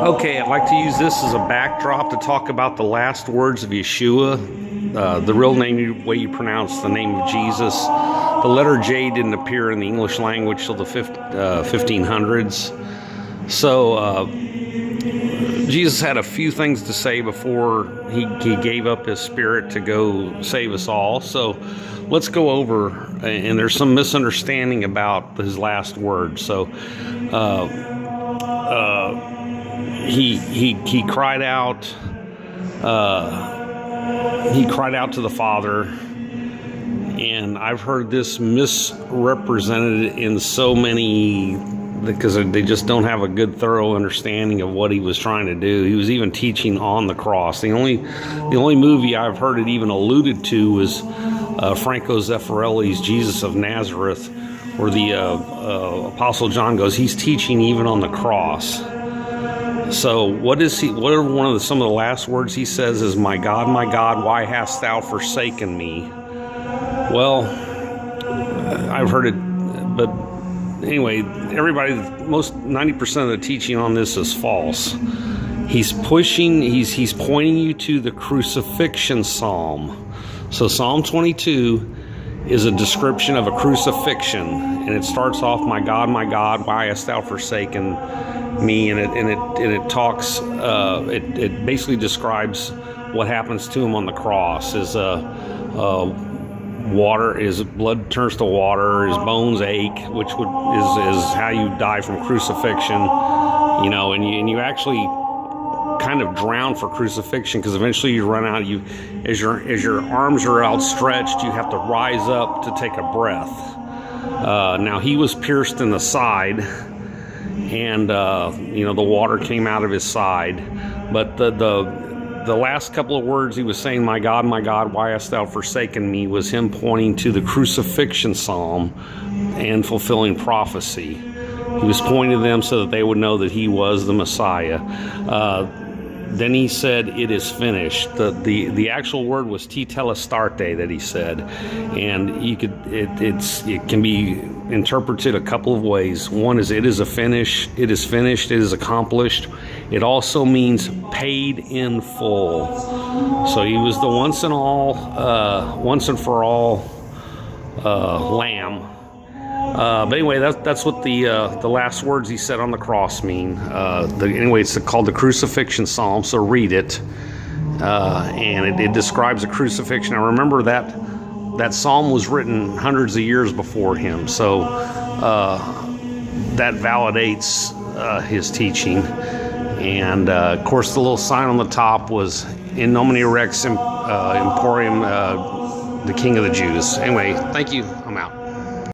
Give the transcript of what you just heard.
Okay, I'd like to use this as a backdrop to talk about the last words of Yeshua, the real name, way you pronounce the name of Jesus. The letter J didn't appear in the English language till the 1500s. So Jesus had a few things to say before he gave up his spirit to go save us all. So let's go over, and there's some misunderstanding about his last words. So he cried out. He cried out to the Father, and I've heard this misrepresented in so many, because they just don't have a good, thorough understanding of what he was trying to do. He was even teaching on the cross. The only movie I've heard it even alluded to was Franco Zeffirelli's Jesus of Nazareth, where the Apostle John goes, he's teaching even on the cross. So what is he? What are some of the last words he says is, my God, why hast thou forsaken me? Well, I've heard it, but anyway, most 90% of the teaching on this is false. He's pointing you to the Crucifixion Psalm. So Psalm 22 is a description of a crucifixion, and it starts off, my God, why hast thou forsaken me? And it talks, it basically describes what happens to him on the cross. His blood turns to water, his bones ache, which is how you die from crucifixion, and you actually kind of drown for crucifixion, because eventually you run out. As your arms are outstretched, you have to rise up to take a breath. Now he was pierced in the side, and the water came out of his side, but the last couple of words he was saying, my God, why hast thou forsaken me, was him pointing to the Crucifixion Psalm and fulfilling prophecy. He was pointing to them so that they would know that he was the Messiah. Then he said, it is finished. The actual word was tetelestarte that he said, and it can be interpreted a couple of ways. One is, it is finished, it is accomplished. It also means paid in full. So he was the once and for all lamb. But anyway, that's what the last words he said on the cross mean. Anyway, it's called the Crucifixion Psalm, so read it. And it describes a crucifixion. Now remember that psalm was written hundreds of years before him, so that validates his teaching. And of course, the little sign on the top was In Nomine Rex Emporium, the King of the Jews. Anyway, thank you. I'm out.